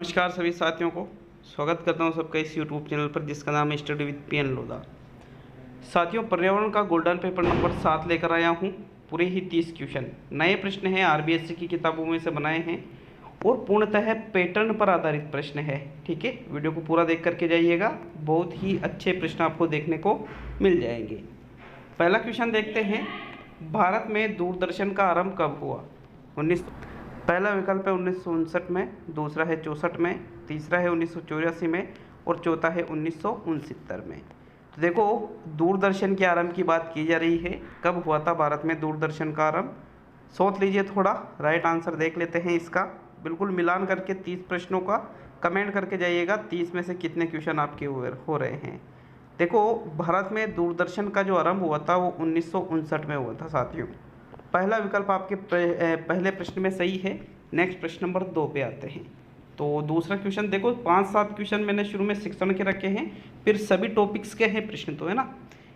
नमस्कार सभी साथियों को स्वागत करता हूं सबका इस YouTube चैनल पर जिसका नाम है स्टडी विद पीएन लोधा। साथियों, पर्यावरण का गोल्डन पेपर नंबर 7 लेकर आया हूं। पूरे ही 30 क्वेश्चन नए प्रश्न हैं, आरबीएससी की किताबों में से बनाए हैं और पूर्णतः पैटर्न पर आधारित प्रश्न है। ठीक है, वीडियो को पूरा देख करके जाइएगा, बहुत ही अच्छे प्रश्न आपको देखने को मिल जाएंगे। पहला क्वेश्चन देखते हैं, भारत में दूरदर्शन का आरंभ कब हुआ? पहला विकल्प है 1959 में, दूसरा है 64 में, तीसरा है 1984 में और चौथा है 1969 में। तो देखो, दूरदर्शन के आरंभ की बात की जा रही है। कब हुआ था भारत में दूरदर्शन का आरंभ? सोच लीजिए थोड़ा, राइट आंसर देख लेते हैं इसका। बिल्कुल मिलान करके 30 प्रश्नों का कमेंट करके जाइएगा, 30 में से कितने क्वेश्चन आपके हो रहे हैं। देखो, भारत में दूरदर्शन का जो आरंभ हुआ था वो 1959 में हुआ था साथियों। पहला विकल्प आपके पहले प्रश्न में सही है। नेक्स्ट प्रश्न नंबर 2 पे आते हैं। तो दूसरा क्वेश्चन देखो, 5-7 क्वेश्चन मैंने शुरू में शिक्षण के रखे हैं, फिर सभी टॉपिक्स के हैं प्रश्न, तो है ना।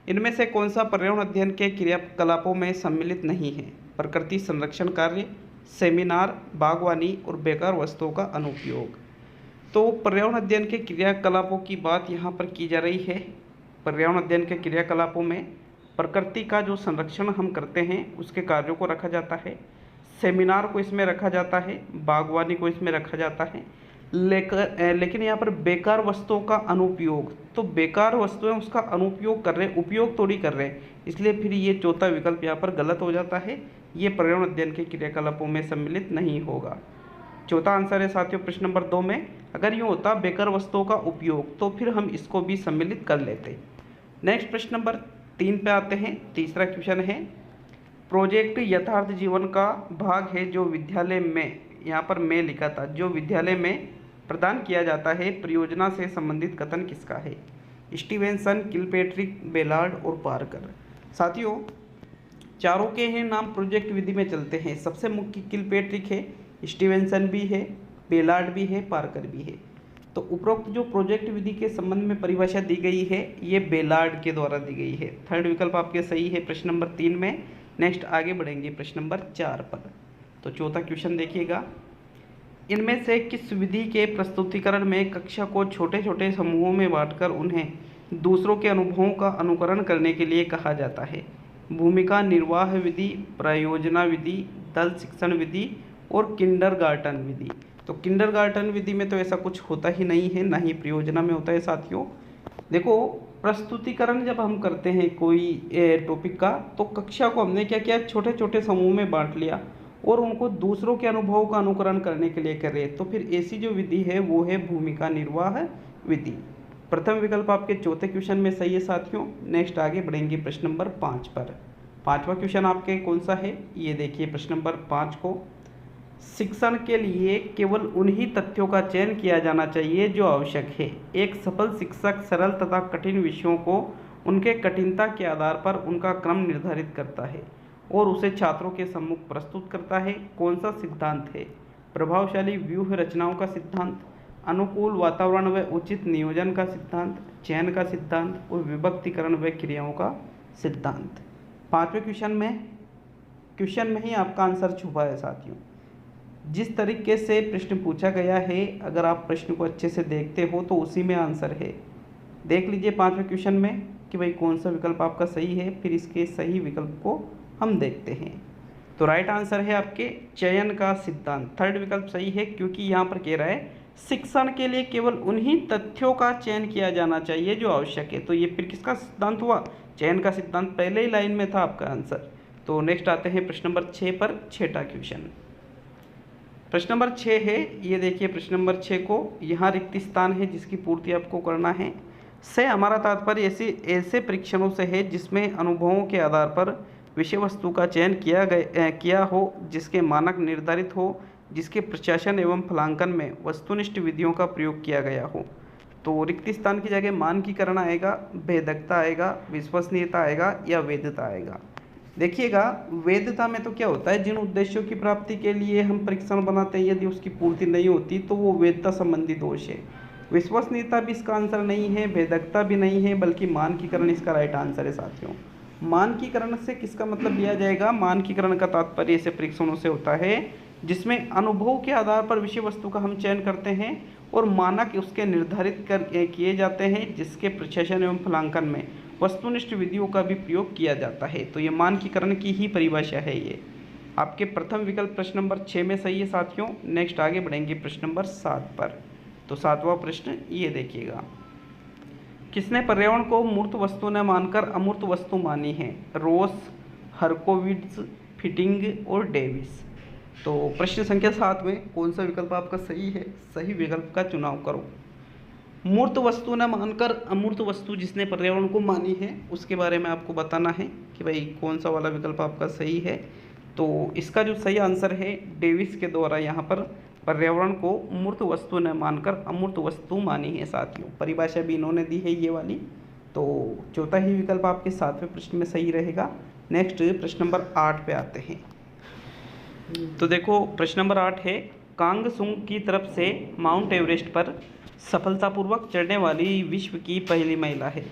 इनमें से कौन सा पर्यावरण अध्ययन के क्रियाकलापों में सम्मिलित नहीं है? प्रकृति संरक्षण कार्य, सेमिनार, बागवानी और बेकार वस्तुओं का अनुपयोग। तो पर्यावरण अध्ययन के क्रियाकलापों की बात यहाँ पर की जा रही है। पर्यावरण अध्ययन के क्रियाकलापों में प्रकृति का जो संरक्षण हम करते हैं उसके कार्यों को रखा जाता है, सेमिनार को इसमें रखा जाता है, बागवानी को इसमें रखा जाता है। लेकिन यहाँ पर बेकार वस्तुओं का अनुपयोग, तो बेकार वस्तुएं उसका अनुपयोग कर रहे हैं, उपयोग थोड़ी कर रहे हैं, इसलिए फिर ये चौथा विकल्प यहाँ पर गलत हो जाता है। ये पर्यावरण अध्ययन के क्रियाकलापों में सम्मिलित नहीं होगा। चौथा आंसर है साथियों प्रश्न नंबर 2 में। अगर यूँ होता बेकार वस्तुओं का उपयोग तो फिर हम इसको भी सम्मिलित कर लेते। नेक्स्ट प्रश्न नंबर 3 पे आते हैं। तीसरा क्वेश्चन है, प्रोजेक्ट यथार्थ जीवन का भाग है जो विद्यालय में, यहाँ पर मैं लिखा था, जो विद्यालय में प्रदान किया जाता है, परियोजना से संबंधित कथन किसका है? स्टीवेंसन, किलपेट्रिक, बेलार्ड और पार्कर। साथियों, चारों के हैं नाम प्रोजेक्ट विधि में चलते हैं। सबसे मुख्य किलपेट्रिक है, स्टीवेंसन भी है, बेलार्ड भी है, पार्कर भी है। तो उपरोक्त जो प्रोजेक्ट विधि के संबंध में परिभाषा दी गई है ये बेलार्ड के द्वारा दी गई है। थर्ड विकल्प आपके सही है प्रश्न नंबर 3 में। नेक्स्ट आगे बढ़ेंगे प्रश्न नंबर 4 पर। तो चौथा क्वेश्चन देखिएगा, इनमें से किस विधि के प्रस्तुतिकरण में कक्षा को छोटे छोटे समूहों में बांटकर उन्हें दूसरों के अनुभवों का अनुकरण करने के लिए कहा जाता है? भूमिका निर्वाह विधि, प्रयोजना विधि, दल शिक्षण विधि और किंडरगार्टन विधि। तो किंडरगार्टन विधि में तो ऐसा कुछ होता ही नहीं है, ना ही प्रयोजना में होता है साथियों। देखो, प्रस्तुतिकरण जब हम करते हैं कोई टॉपिक का, तो कक्षा को हमने क्या किया, छोटे छोटे समूह में बांट लिया और उनको दूसरों के अनुभवों का अनुकरण करने के लिए करे। तो फिर ऐसी जो विधि है वो है भूमिका निर्वाह विधि। प्रथम विकल्प आपके चौथे क्वेश्चन में सही है साथियों। नेक्स्ट आगे बढ़ेंगे प्रश्न नंबर 5 पर। पाँचवा क्वेश्चन आपके कौन सा है, ये देखिए प्रश्न नंबर 5 को। शिक्षण के लिए केवल उन्हीं तथ्यों का चयन किया जाना चाहिए जो आवश्यक है। एक सफल शिक्षक सरल तथा कठिन विषयों को उनके कठिनता के आधार पर उनका क्रम निर्धारित करता है और उसे छात्रों के सम्मुख प्रस्तुत करता है। कौन सा सिद्धांत है? प्रभावशाली व्यूह रचनाओं का सिद्धांत, अनुकूल वातावरण व उचित नियोजन का सिद्धांत, चयन का सिद्धांत और विभक्तिकरण व क्रियाओं का सिद्धांत। पाँचवें क्वेश्चन में ही आपका आंसर छुपा है साथियों। जिस तरीके से प्रश्न पूछा गया है, अगर आप प्रश्न को अच्छे से देखते हो तो उसी में आंसर है। देख लीजिए 5वें क्वेश्चन में कि भाई कौन सा विकल्प आपका सही है, फिर इसके सही विकल्प को हम देखते हैं। तो राइट आंसर है आपके चयन का सिद्धांत। थर्ड विकल्प सही है, क्योंकि यहाँ पर कह रहा है शिक्षण के लिए केवल उन्हीं तथ्यों का चयन किया जाना चाहिए जो आवश्यक है। तो ये फिर किसका सिद्धांत हुआ? चयन का सिद्धांत। पहले ही लाइन में था आपका आंसर। तो नेक्स्ट आते हैं प्रश्न नंबर 6 पर। छठा क्वेश्चन, प्रश्न नंबर 6 है, ये देखिए प्रश्न नंबर 6 को। यहाँ रिक्त स्थान है जिसकी पूर्ति आपको करना है। से हमारा तात्पर्य ऐसे परीक्षणों से है जिसमें अनुभवों के आधार पर विषय वस्तु का चयन किया हो, जिसके मानक निर्धारित हो, जिसके प्रशासन एवं फलांकन में वस्तुनिष्ठ विधियों का प्रयोग किया गया हो। तो रिक्त स्थान की जगह मानकीकरण आएगा, भेदकता आएगा, विश्वसनीयता आएगा या वैधता आएगा। देखिएगा, वैधता में तो क्या होता है, जिन उद्देश्यों की प्राप्ति के लिए हम परीक्षण बनाते हैं यदि उसकी पूर्ति नहीं होती तो वो वैधता संबंधी दोष है। विश्वसनीयता भी इसका आंसर नहीं है, भेदकता भी नहीं है, बल्कि मानकीकरण इसका राइट आंसर है साथियों। मानकीकरण से किसका मतलब लिया जाएगा? मानकीकरण का तात्पर्य ऐसे परीक्षणों से होता है जिसमें अनुभव के आधार पर विषय वस्तु का हम चयन करते हैं और मानक उसके निर्धारित किए जाते हैं, जिसके प्रशासन एवं फलांकन में वस्तुनिष्ठ विधियों का भी प्रयोग किया जाता है। तो ये मानकीकरण की ही परिभाषा है। ये आपके प्रथम विकल्प प्रश्न नंबर 6 में सही है साथियों। नेक्स्ट आगे बढ़ेंगे प्रश्न नंबर 7 पर। तो 7वां प्रश्न ये देखिएगा, किसने पर्यावरण को मूर्त वस्तु न मानकर अमूर्त वस्तु मानी है? रोस, हर्कोविट्ज, फिटिंग और डेविस। तो प्रश्न संख्या 7 में कौन सा विकल्प आपका सही है? सही विकल्प का चुनाव करो। मूर्त वस्तु न मानकर अमूर्त वस्तु जिसने पर्यावरण को मानी है उसके बारे में आपको बताना है कि भाई कौन सा वाला विकल्प आपका सही है। तो इसका जो सही आंसर है, डेविस के द्वारा यहाँ पर पर्यावरण को मूर्त वस्तु न मानकर अमूर्त वस्तु मानी है साथियों। परिभाषा भी इन्होंने दी है ये वाली। तो चौथा ही विकल्प आपके 7वें प्रश्न में सही रहेगा। नेक्स्ट प्रश्न नंबर 8 पे आते हैं। तो देखो प्रश्न नंबर 8 है, कांगसुंग की तरफ से माउंट एवरेस्ट पर सफलतापूर्वक चढ़ने वाली विश्व की पहली महिला है?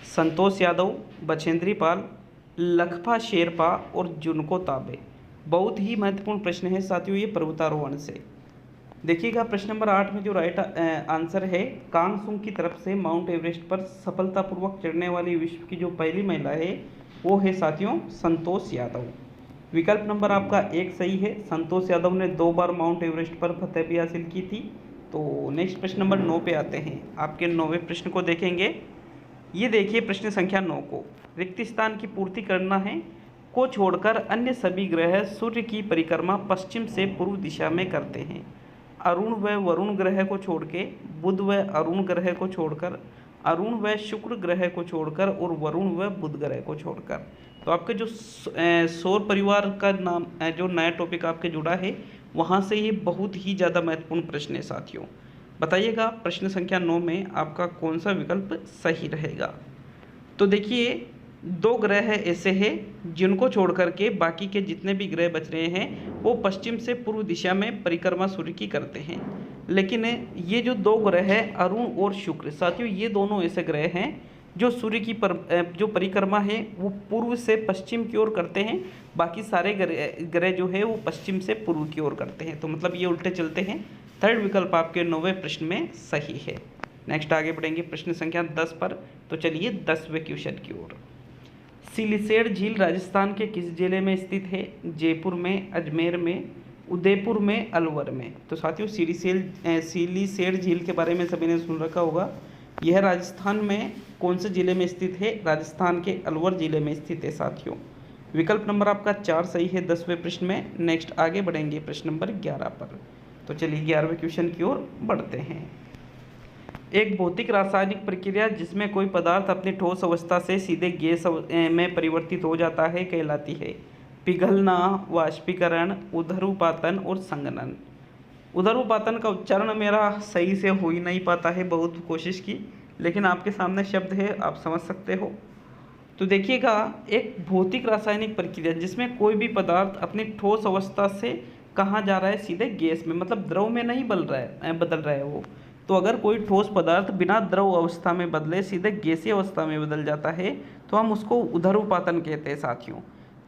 संतोष यादव, बछेंद्री पाल, लखपा शेरपा और जुनको ताबे। बहुत ही महत्वपूर्ण प्रश्न है साथियों ये पर्वतारोहण से। देखिएगा प्रश्न नंबर 8 में जो राइट आंसर है, कांगसुंग की तरफ से माउंट एवरेस्ट पर सफलतापूर्वक चढ़ने वाली विश्व की जो पहली महिला है वो है साथियों संतोष यादव। विकल्प नंबर आपका 1 सही है। संतोष यादव ने 2 बार माउंट एवरेस्ट पर फतेह भी हासिल की थी। तो नेक्स्ट प्रश्न नंबर 9 पे आते हैं। आपके 9वें प्रश्न को देखेंगे। ये देखिए प्रश्न संख्या 9 को, रिक्त स्थान की पूर्ति करना है को छोड़कर अन्य सभी ग्रह सूर्य की परिक्रमा पश्चिम से पूर्व दिशा में करते हैं। अरुण व वरुण ग्रह को छोड़ के, बुध व अरुण ग्रह को छोड़कर, अरुण व शुक्र ग्रह को छोड़कर और वरुण व बुध ग्रह को छोड़कर। तो आपके जो सौर परिवार का नाम जो नया टॉपिक आपके जुड़ा है वहाँ से ये बहुत ही ज़्यादा महत्वपूर्ण प्रश्न है साथियों। बताइएगा प्रश्न संख्या 9 में आपका कौन सा विकल्प सही रहेगा। तो देखिए 2 ग्रह ऐसे हैं जिनको छोड़ करके बाकी के जितने भी ग्रह बच रहे हैं वो पश्चिम से पूर्व दिशा में परिक्रमा सूर्य की करते हैं। लेकिन ये जो 2 ग्रह है अरुण और शुक्र साथियों, ये दोनों ऐसे ग्रह हैं जो सूर्य की जो परिक्रमा है वो पूर्व से पश्चिम की ओर करते हैं। बाकी सारे ग्रह जो है वो पश्चिम से पूर्व की ओर करते हैं। तो मतलब ये उल्टे चलते हैं। थर्ड विकल्प आपके 9वें प्रश्न में सही है। नेक्स्ट आगे बढ़ेंगे प्रश्न संख्या 10 पर। तो चलिए 10वें क्वेश्चन की ओर। सिलीसेड झील राजस्थान के किस जिले में स्थित है? जयपुर में, अजमेर में, उदयपुर में, अलवर में। तो साथियों सिलीसेड झील के बारे में सभी ने सुन रखा होगा। यह राजस्थान में कौन से जिले में स्थित है? राजस्थान के अलवर जिले में स्थित है साथियों। विकल्प नंबर आपका 4 सही है 10वें प्रश्न में। नेक्स्ट आगे बढ़ेंगे प्रश्न नंबर 11 पर। तो चलिए 11वें क्वेश्चन की ओर बढ़ते हैं। एक भौतिक रासायनिक प्रक्रिया जिसमें कोई पदार्थ अपनी ठोस अवस्था से सीधे गैस में परिवर्तित हो जाता है कहलाती है? पिघलना, वाष्पीकरण, उदरूपातन और संघनन। उदरूपातन का उच्चारण मेरा सही से हो ही नहीं पाता है, बहुत कोशिश की, लेकिन आपके सामने शब्द है, आप समझ सकते हो। तो देखिएगा एक भौतिक रासायनिक प्रक्रिया जिसमें कोई भी पदार्थ अपनी ठोस अवस्था से कहाँ जा रहा है? सीधे गैस में, मतलब द्रव में नहीं बदल रहा है वो। तो अगर कोई ठोस पदार्थ बिना द्रव अवस्था में बदले सीधे गैसीय अवस्था में बदल जाता है तो हम उसको उदरूपातन कहते हैं साथियों।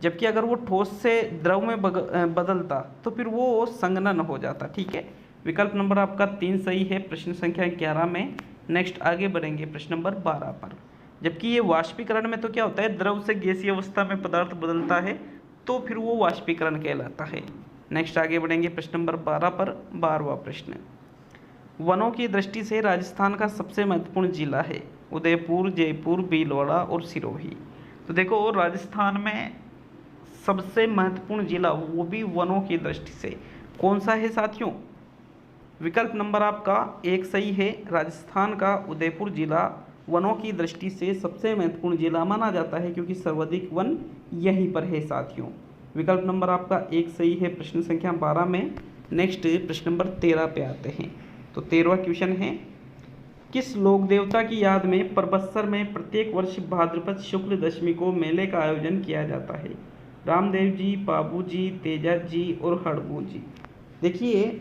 जबकि अगर वो ठोस से द्रव में बदलता तो फिर वो संघनन हो जाता। ठीक है, विकल्प नंबर आपका 3 सही है प्रश्न संख्या 11 में। नेक्स्ट आगे बढ़ेंगे प्रश्न नंबर 12 पर। जबकि ये वाष्पीकरण में तो क्या होता है, द्रव से गैसीय अवस्था में पदार्थ बदलता है तो फिर वो वाष्पीकरण कहलाता है। नेक्स्ट आगे बढ़ेंगे प्रश्न नंबर 12 पर। 12वां प्रश्न, वनों की दृष्टि से राजस्थान का सबसे महत्वपूर्ण जिला है? उदयपुर, जयपुर, भीलवाड़ा और सिरोही। तो देखो राजस्थान में सबसे महत्वपूर्ण जिला वो भी वनों की दृष्टि से कौन सा है साथियों? विकल्प नंबर आपका 1 सही है। राजस्थान का उदयपुर जिला वनों की दृष्टि से सबसे महत्वपूर्ण जिला माना जाता है क्योंकि सर्वाधिक वन यहीं पर है साथियों। विकल्प नंबर आपका 1 सही है प्रश्न संख्या 12 में। नेक्स्ट प्रश्न नंबर 13 पे आते हैं। तो 13वां क्वेश्चन है, किस लोक देवता की याद में परबत्सर में प्रत्येक वर्ष भाद्रपद शुक्ल दशमी को मेले का आयोजन किया जाता है? रामदेव जी, बाबू जी, तेजा जी और हड़बू जी। देखिए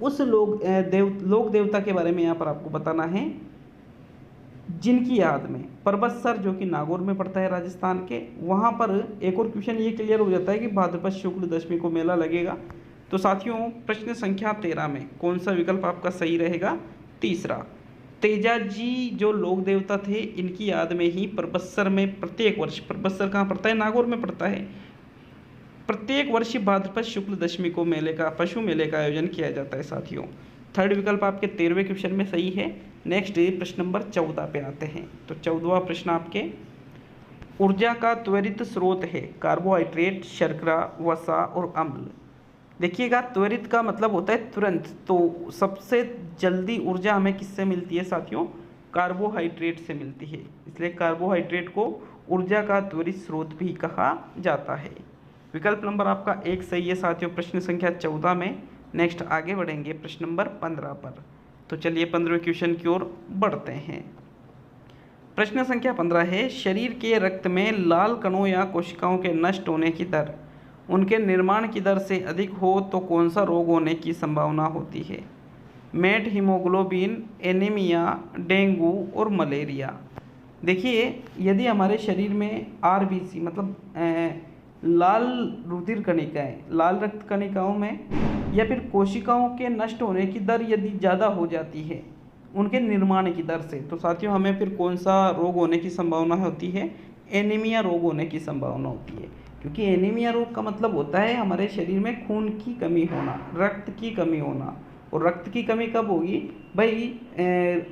उस लोक देवता के बारे में यहाँ पर आपको बताना है जिनकी याद में परबत्सर जो कि नागौर में पड़ता है राजस्थान के, वहाँ पर एक और क्वेश्चन ये क्लियर हो जाता है कि भाद्रपद शुक्ल दशमी को मेला लगेगा। तो साथियों प्रश्न संख्या 13 में कौन सा विकल्प आपका सही रहेगा? तीसरा। तेजा जी जो लोक देवता थे, इनकी याद में ही परबत्सर में प्रत्येक वर्ष, परबत्सर कहाँ पड़ता है? नागौर में पड़ता है। प्रत्येक वर्ष भाद्रपद शुक्ल दशमी को मेले का, पशु मेले का आयोजन किया जाता है साथियों। थर्ड विकल्प आपके 13वें क्वेश्चन में सही है। नेक्स्ट प्रश्न नंबर 14 पे आते हैं। तो 14वां प्रश्न आपके, ऊर्जा का त्वरित स्रोत है कार्बोहाइड्रेट, शर्करा, वसा और अम्ल। देखिएगा, त्वरित का मतलब होता है तुरंत, तो सबसे जल्दी ऊर्जा हमें किससे मिलती है साथियों? कार्बोहाइड्रेट से मिलती है। इसलिए कार्बोहाइड्रेट को ऊर्जा का त्वरित स्रोत भी कहा जाता है। विकल्प नंबर आपका 1 सही है साथियों प्रश्न संख्या 14 में। नेक्स्ट आगे बढ़ेंगे प्रश्न नंबर 15 पर। तो चलिए 15वें क्वेश्चन की ओर बढ़ते हैं। प्रश्न संख्या 15 है, शरीर के रक्त में लाल कणों या कोशिकाओं के नष्ट होने की दर उनके निर्माण की दर से अधिक हो तो कौन सा रोग होने की संभावना होती है? मेट, हीमोग्लोबिन, एनीमिया, डेंगू और मलेरिया। देखिए, यदि हमारे शरीर में आरबीसी मतलब लाल रुधिर कणिकाएँ, लाल रक्त कणिकाओं में या फिर कोशिकाओं के नष्ट होने की दर यदि ज़्यादा हो जाती है उनके निर्माण की दर से, तो साथियों हमें फिर कौन सा रोग होने की संभावना होती है? एनीमिया रोग होने की संभावना होती है। क्योंकि एनीमिया रोग का मतलब होता है हमारे शरीर में खून की कमी होना, रक्त की कमी होना। और रक्त की कमी कब होगी भाई?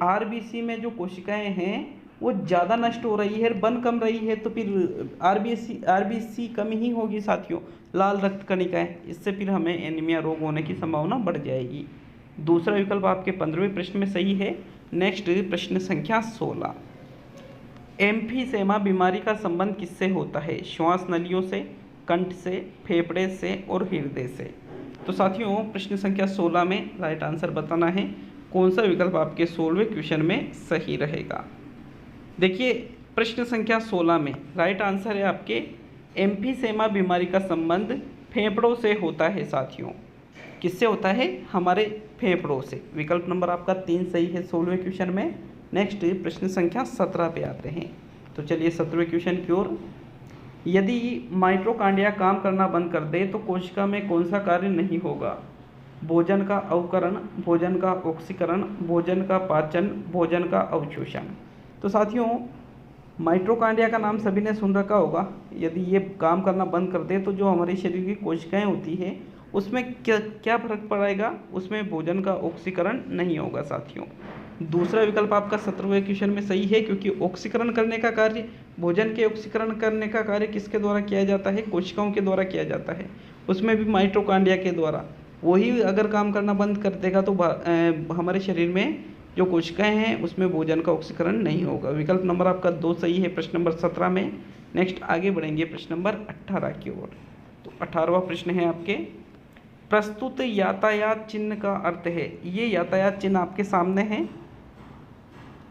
आरबीसी में जो कोशिकाएं हैं वो ज़्यादा नष्ट हो रही है, बन कम रही है, तो फिर आरबीसी कम ही होगी साथियों, लाल रक्त कणिकाएं। इससे फिर हमें एनीमिया रोग होने की संभावना बढ़ जाएगी। दूसरा विकल्प आपके 15वें प्रश्न में सही है। नेक्स्ट प्रश्न संख्या 16, एम्फीसेमा बीमारी का संबंध किससे होता है? श्वास नलियों से, कंठ से, फेफड़े से और हृदय से। तो साथियों प्रश्न संख्या 16 में राइट आंसर बताना है कौन सा विकल्प आपके 16वें क्वेश्चन में सही रहेगा। देखिए, प्रश्न संख्या 16 में राइट आंसर है आपके एम्फीसेमा बीमारी का संबंध फेफड़ों से होता है साथियों। किससे होता है? हमारे फेफड़ों से। विकल्प नंबर आपका 3 सही है 16वें क्वेश्चन में। नेक्स्ट प्रश्न संख्या 17 पे आते हैं। तो चलिए 17वें क्वेश्चन की ओर, यदि माइटोकॉन्ड्रिया काम करना बंद कर दे तो कोशिका में कौन सा कार्य नहीं होगा? भोजन का अवकरण, भोजन का ऑक्सीकरण, भोजन का पाचन, भोजन का अवशोषण। तो साथियों माइटोकॉन्ड्रिया का नाम सभी ने सुन रखा होगा। यदि ये काम करना बंद कर दे तो जो हमारे शरीर की कोशिकाएं होती हैं उसमें क्या फर्क पड़ेगा? उसमें भोजन का ऑक्सीकरण नहीं होगा साथियों। दूसरा विकल्प आपका 17वें क्वेश्चन में सही है, क्योंकि ऑक्सीकरण करने का कार्य, भोजन के ऑक्सीकरण करने का कार्य किसके द्वारा किया जाता है? कोशिकाओं के द्वारा किया जाता है, उसमें भी माइटोकॉन्ड्रिया के द्वारा। वही अगर काम करना बंद कर देगा तो हमारे शरीर में जो कोशिकाएं हैं उसमें भोजन का ऑक्सीकरण नहीं होगा। विकल्प नंबर आपका 2 सही है प्रश्न नंबर 17 में। नेक्स्ट आगे बढ़ेंगे प्रश्न नंबर 18 की ओर। तो 18वां प्रश्न है आपके, प्रस्तुत यातायात चिन्ह का अर्थ है। ये यातायात चिन्ह आपके सामने है।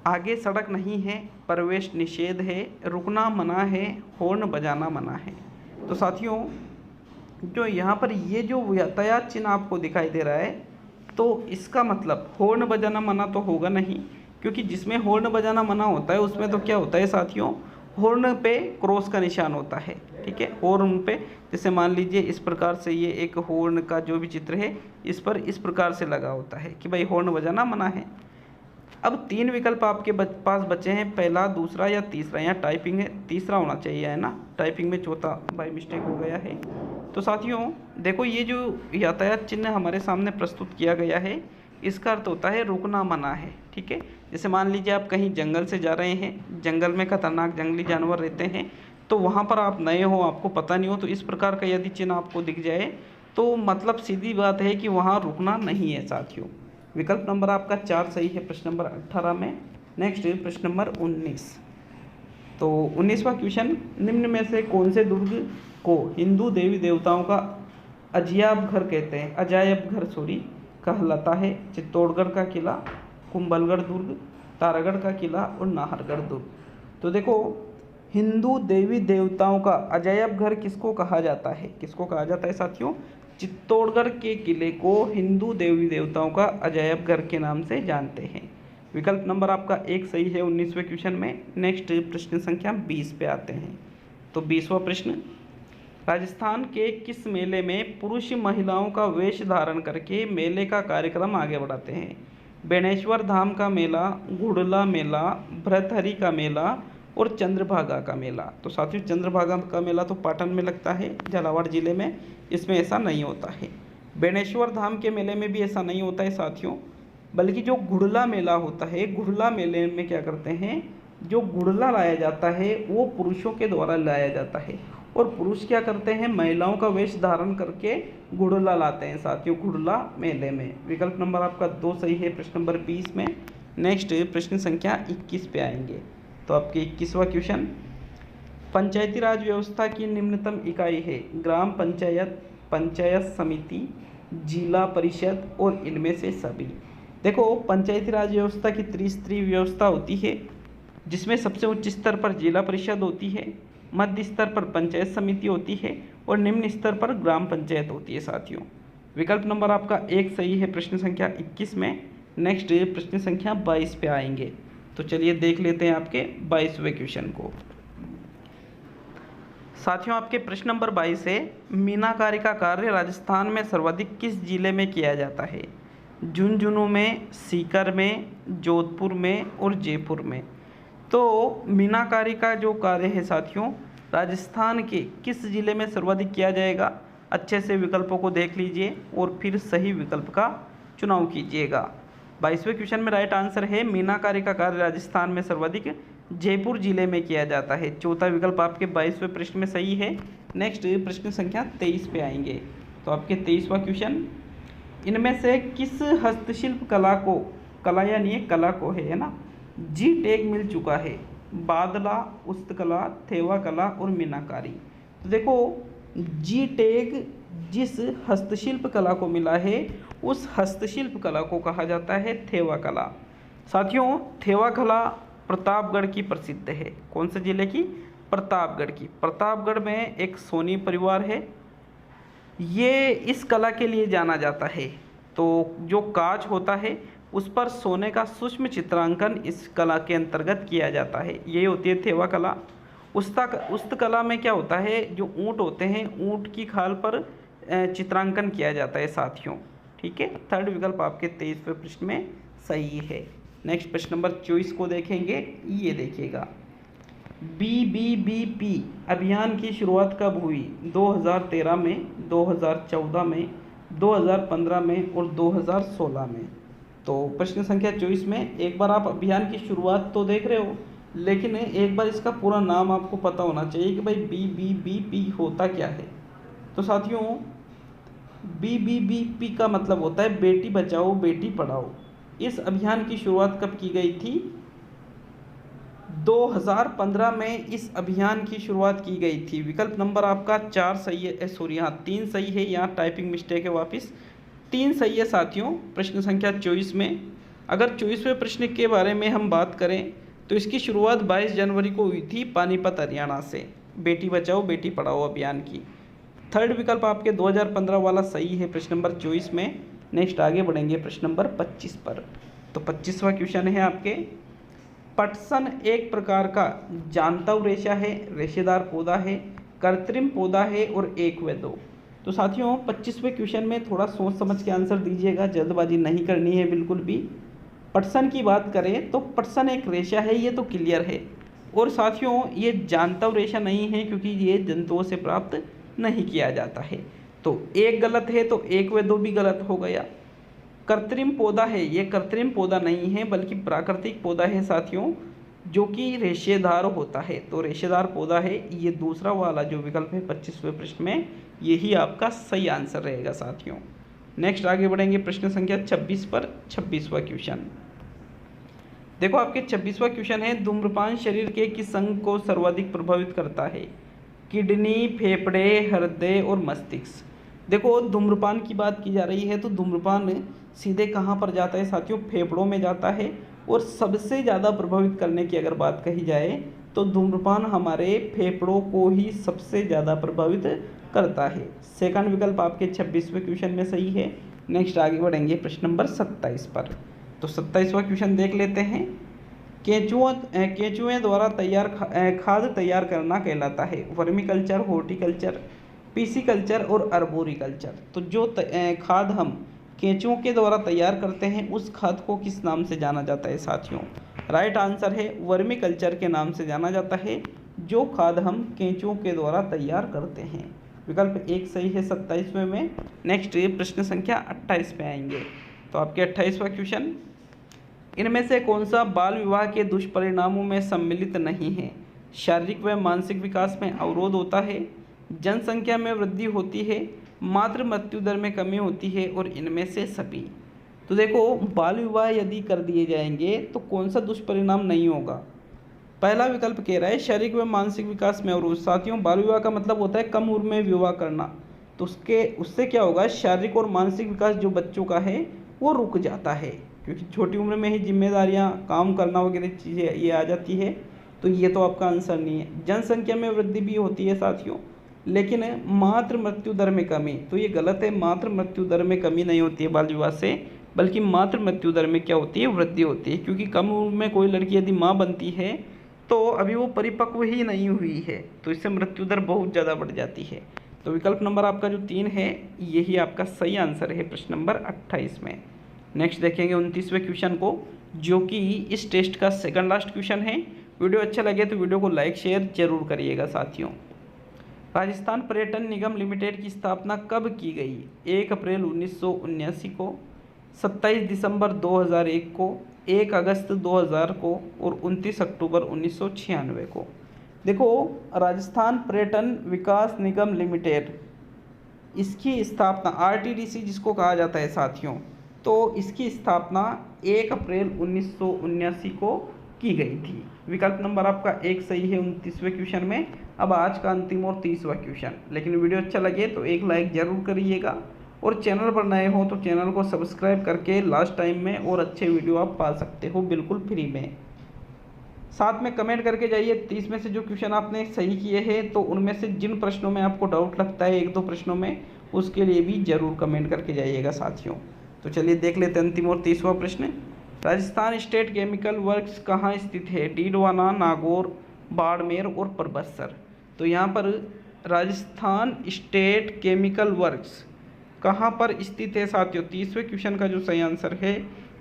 आगे सड़क नहीं है, प्रवेश निषेध है, रुकना मना है, हॉर्न बजाना मना है। तो साथियों जो यहाँ पर ये जो यातायात चिन्ह आपको दिखाई दे रहा है, तो इसका मतलब हॉर्न बजाना मना तो होगा नहीं, क्योंकि जिसमें हॉर्न बजाना मना होता है उसमें तो क्या होता है साथियों? हॉर्न पे क्रॉस का निशान होता है। ठीक है, हॉर्न पे जैसे मान लीजिए इस प्रकार से, ये एक हॉर्न का जो भी चित्र है इस पर इस प्रकार से लगा होता है कि भाई हॉर्न बजाना मना है। अब 3 विकल्प आपके पास बचे हैं, पहला, दूसरा या तीसरा। यहाँ टाइपिंग है, तीसरा होना चाहिए है ना, टाइपिंग में चौथा बाय मिस्टेक हो गया है। तो साथियों देखो, ये जो यातायात चिन्ह हमारे सामने प्रस्तुत किया गया है इसका अर्थ होता है रुकना मना है। ठीक है, जैसे मान लीजिए आप कहीं जंगल से जा रहे हैं, जंगल में खतरनाक जंगली जानवर रहते हैं, तो वहाँ पर आप नए हो, आपको पता नहीं हो, तो इस प्रकार का यदि चिन्ह आपको दिख जाए तो मतलब सीधी बात है कि वहाँ रुकना नहीं है साथियों। विकल्प नंबर आपका 4 सही है प्रश्न नंबर 18 में। नेक्स्ट प्रश्न नंबर 19। तो 19वां क्वेश्चन, निम्न में से कौन से दुर्ग को हिंदू देवी देवताओं का अजायब घर कहते हैं? अजायब घर कहलाता है। चित्तौड़गढ़ का किला, कुंभलगढ़ दुर्ग, तारागढ़ का किला और नाहरगढ़ दुर्ग। तो देखो, हिंदू देवी देवताओं का अजायब घर किसको कहा जाता है? किसको कहा जाता है साथियों? चित्तौड़गढ़ के किले को हिंदू देवी देवताओं का अजायब घर के नाम से जानते हैं। विकल्प नंबर आपका 1 सही है 19वें क्वेश्चन में। नेक्स्ट प्रश्न संख्या 20 पे आते हैं। तो 20वां प्रश्न, राजस्थान के किस मेले में पुरुष महिलाओं का वेश धारण करके मेले का कार्यक्रम आगे बढ़ाते हैं? बेणेश्वर धाम का मेला, घुड़ला मेला, भरथरी का मेला और चंद्रभागा का मेला। तो साथियों चंद्रभागा का मेला तो पाटन में लगता है, झालावाड़ जिले में, इसमें ऐसा नहीं होता है। बेणेश्वर धाम के मेले में भी ऐसा नहीं होता है साथियों, बल्कि जो घुड़ला मेला होता है, घुड़ला मेले में क्या करते हैं, जो घुड़ला लाया जाता है वो पुरुषों के द्वारा लाया जाता है और पुरुष क्या करते हैं, महिलाओं का वेश धारण करके घुड़ला लाते हैं साथियों घुड़ला मेले में। विकल्प नंबर आपका 2 सही है प्रश्न नंबर 20 में। नेक्स्ट प्रश्न संख्या 21 पे आएंगे। तो आपके 21वां क्वेश्चन, पंचायती राज व्यवस्था की निम्नतम इकाई है? ग्राम पंचायत, पंचायत समिति, जिला परिषद और इनमें से सभी। देखो पंचायती राज व्यवस्था की त्रिस्तरीय व्यवस्था होती है, जिसमें सबसे उच्च स्तर पर जिला परिषद होती है, मध्य स्तर पर पंचायत समिति होती है और निम्न स्तर पर ग्राम पंचायत होती है साथियों। विकल्प नंबर आपका 1 सही है प्रश्न संख्या 21 में। नेक्स्ट प्रश्न संख्या 22 पे आएंगे। तो चलिए देख लेते हैं आपके 22वें क्वेश्चन को। साथियों आपके प्रश्न नंबर 22 है, मीनाकारी का कार्य राजस्थान में सर्वाधिक किस जिले में किया जाता है? झुंझुनू में, सीकर में, जोधपुर में और जयपुर में। तो मीनाकारी का जो कार्य है साथियों राजस्थान के किस जिले में सर्वाधिक किया जाएगा? अच्छे से विकल्पों को देख लीजिए और फिर सही विकल्प का चुनाव कीजिएगा। 22वें क्वेश्चन में राइट आंसर है मीनाकारी का कार्य राजस्थान में सर्वाधिक जयपुर जिले में किया जाता है। चौथा विकल्प आपके 22वें प्रश्न में सही है। नेक्स्ट प्रश्न संख्या 23 पे आएंगे। तो आपके 23वां क्वेश्चन, इनमें से किस हस्तशिल्प कला को, कला यानी कला को है ना, जी टैग मिल चुका है? बादला, उस्तकला, थेवा कला और मीनाकारी। तो देखो जी टैग जिस हस्तशिल्प कला को मिला है उस हस्तशिल्प कला को कहा जाता है थेवा कला। साथियों थेवा कला प्रतापगढ़ की प्रसिद्ध है। कौन से जिले की? प्रतापगढ़ की। प्रतापगढ़ में एक सोनी परिवार है, ये इस कला के लिए जाना जाता है। तो जो कांच होता है उस पर सोने का सूक्ष्म चित्रांकन इस कला के अंतर्गत किया जाता है, ये होती है थेवा कला। उस्तकला में क्या होता है, जो ऊँट होते हैं ऊँट की खाल पर चित्रांकन किया जाता है साथियों। ठीक है, थर्ड विकल्प आपके 23वें प्रश्न में सही है। नेक्स्ट प्रश्न नंबर 24 को देखेंगे। ये देखिएगा, BBBP अभियान की शुरुआत कब हुई? 2013 में, 2014 में, 2015 में और 2016 में। तो प्रश्न संख्या 24 में एक बार आप अभियान की शुरुआत तो देख रहे हो, लेकिन एक बार इसका पूरा नाम आपको पता होना चाहिए कि भाई BBBP होता क्या है। तो साथियों BBBP का मतलब होता है बेटी बचाओ बेटी पढ़ाओ। इस अभियान की शुरुआत कब की गई थी? 2015 में इस अभियान की शुरुआत की गई थी। विकल्प नंबर आपका 4 सही है, सॉरी यहाँ 3 सही है, यहाँ टाइपिंग मिस्टेक है, वापस 3 सही है साथियों प्रश्न संख्या 24 में। अगर 24वें प्रश्न के बारे में हम बात करें तो इसकी शुरुआत 22 जनवरी को हुई थी पानीपत हरियाणा से, बेटी बचाओ बेटी पढ़ाओ अभियान की। थर्ड विकल्प आपके 2015 वाला सही है प्रश्न नंबर 24 में। नेक्स्ट आगे बढ़ेंगे प्रश्न नंबर 25 पर। तो 25वां क्वेश्चन है आपके, पटसन एक प्रकार का जानताव रेशा है, रेशेदार पौधा है, कृत्रिम पौधा है और एक व दो। तो साथियों 25वें क्वेश्चन में थोड़ा सोच समझ के आंसर दीजिएगा, जल्दबाजी नहीं करनी है बिल्कुल भी। पटसन की बात करें तो पटसन एक रेशा है, ये तो क्लियर है। और साथियों ये जानताव रेशा नहीं है क्योंकि ये जंतुओं से प्राप्त नहीं किया जाता है। तो एक गलत है तो एक व दो भी गलत हो गया। कृत्रिम पौधा है, ये कृत्रिम पौधा नहीं है बल्कि प्राकृतिक पौधा है साथियों, जो कि रेशेदार होता है। तो रेशेदार पौधा है, ये दूसरा वाला जो विकल्प है 25वें प्रश्न में, यही आपका सही आंसर रहेगा साथियों। नेक्स्ट आगे बढ़ेंगे प्रश्न संख्या 26 पर। 26वां क्वेश्चन देखो, आपके 26वां क्वेश्चन है, धूम्रपान शरीर के किस अंग को सर्वाधिक प्रभावित करता है? किडनी, फेफड़े, हृदय और मस्तिष्क। देखो धूम्रपान की बात की जा रही है तो धूम्रपान सीधे कहाँ पर जाता है साथियों? फेफड़ों में जाता है। और सबसे ज़्यादा प्रभावित करने की अगर बात कही जाए तो धूम्रपान हमारे फेफड़ों को ही सबसे ज़्यादा प्रभावित करता है। सेकंड विकल्प आपके 26वें क्वेश्चन में सही है। नेक्स्ट आगे बढ़ेंगे प्रश्न नंबर 27 पर। तो 27वां क्वेश्चन देख लेते हैं, केंचुए द्वारा तैयार खाद तैयार करना कहलाता है वर्मी कल्चर, हॉर्टिकल्चर, पिसिकल्चर और अर्बोरिकल्चर। तो जो खाद हम केंचुओं के द्वारा तैयार करते हैं उस खाद को किस नाम से जाना जाता है साथियों? राइट आंसर है वर्मी कल्चर के नाम से जाना जाता है जो खाद हम केंचुओं के द्वारा तैयार करते हैं। विकल्प 1 सही है 27वें में। नेक्स्ट प्रश्न संख्या 28 पे आएंगे। तो आपके 28वां क्वेश्चन, इनमें से कौन सा बाल विवाह के दुष्परिणामों में सम्मिलित नहीं है? शारीरिक व मानसिक विकास में अवरोध होता है, जनसंख्या में वृद्धि होती है, मातृ मृत्यु दर में कमी होती है, और इनमें से सभी। तो देखो, बाल विवाह यदि कर दिए जाएंगे तो कौन सा दुष्परिणाम नहीं होगा? पहला विकल्प कह रहा है शारीरिक व मानसिक विकास में अवरोध। साथियों, बाल विवाह का मतलब होता है कम उम्र में विवाह करना। तो उससे क्या होगा, शारीरिक और मानसिक विकास जो बच्चों का है वो रुक जाता है, क्योंकि छोटी उम्र में ही जिम्मेदारियां, काम करना वगैरह चीज़ें ये आ जाती है। तो ये तो आपका आंसर नहीं है। जनसंख्या में वृद्धि भी होती है साथियों, लेकिन मातृ मृत्यु दर में कमी, तो ये गलत है। मातृ मृत्यु दर में कमी नहीं होती है बाल विवाह से, बल्कि मातृ मृत्यु दर में क्या होती है, वृद्धि होती है। क्योंकि कम उम्र में कोई लड़की यदि माँ बनती है तो अभी वो परिपक्व ही नहीं हुई है, तो इससे मृत्यु दर बहुत ज़्यादा बढ़ जाती है। तो विकल्प नंबर आपका जो 3 है यही आपका सही आंसर है प्रश्न नंबर 28 में। नेक्स्ट देखेंगे 29वें क्वेश्चन को, जो कि इस टेस्ट का सेकंड लास्ट क्वेश्चन है। वीडियो अच्छा लगे तो वीडियो को लाइक शेयर जरूर करिएगा साथियों। राजस्थान पर्यटन निगम लिमिटेड की स्थापना कब की गई? 1 अप्रैल 1979 को, 27 दिसंबर 2001 को, 1 अगस्त 2000 को, और 29 अक्टूबर 1996 को। देखो, राजस्थान पर्यटन विकास निगम लिमिटेड, इसकी स्थापना आरटीडीसी जिसको कहा जाता है साथियों, तो इसकी स्थापना 1 अप्रैल 1979 को की गई थी। विकल्प नंबर आपका 1 सही है 29वें क्वेश्चन में। अब आज का अंतिम और 30वां क्वेश्चन। लेकिन वीडियो अच्छा लगे तो एक लाइक जरूर करिएगा, और चैनल पर नए हो तो चैनल को सब्सक्राइब करके लास्ट टाइम में और अच्छे वीडियो आप पा सकते हो बिल्कुल फ्री में। साथ में कमेंट करके जाइए 30 में से जो क्वेश्चन आपने सही किए हैं, तो उनमें से जिन प्रश्नों में आपको डाउट लगता है 1-2 प्रश्नों में, उसके लिए भी जरूर कमेंट करके जाइएगा साथियों। तो चलिए देख लेते हैं अंतिम और 30वां प्रश्न। राजस्थान स्टेट केमिकल वर्क्स कहाँ स्थित है? डीडवाना, नागौर, बाड़मेर और परबत्सर। तो यहाँ पर राजस्थान स्टेट केमिकल वर्क्स कहाँ पर स्थित है साथियों? 30वें क्वेश्चन का जो सही आंसर है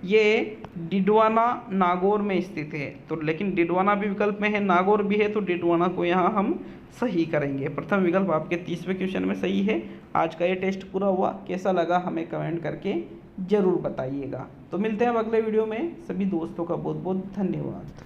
ये डिडवाना, नागौर में स्थित है। तो लेकिन डिडवाना भी विकल्प में है, नागौर भी है, तो डिडवाना को यहाँ हम सही करेंगे। प्रथम विकल्प आपके 30वें क्वेश्चन में सही है। आज का ये टेस्ट पूरा हुआ, कैसा लगा हमें कमेंट करके ज़रूर बताइएगा। तो मिलते हैं अब अगले वीडियो में। सभी दोस्तों का बहुत बहुत धन्यवाद।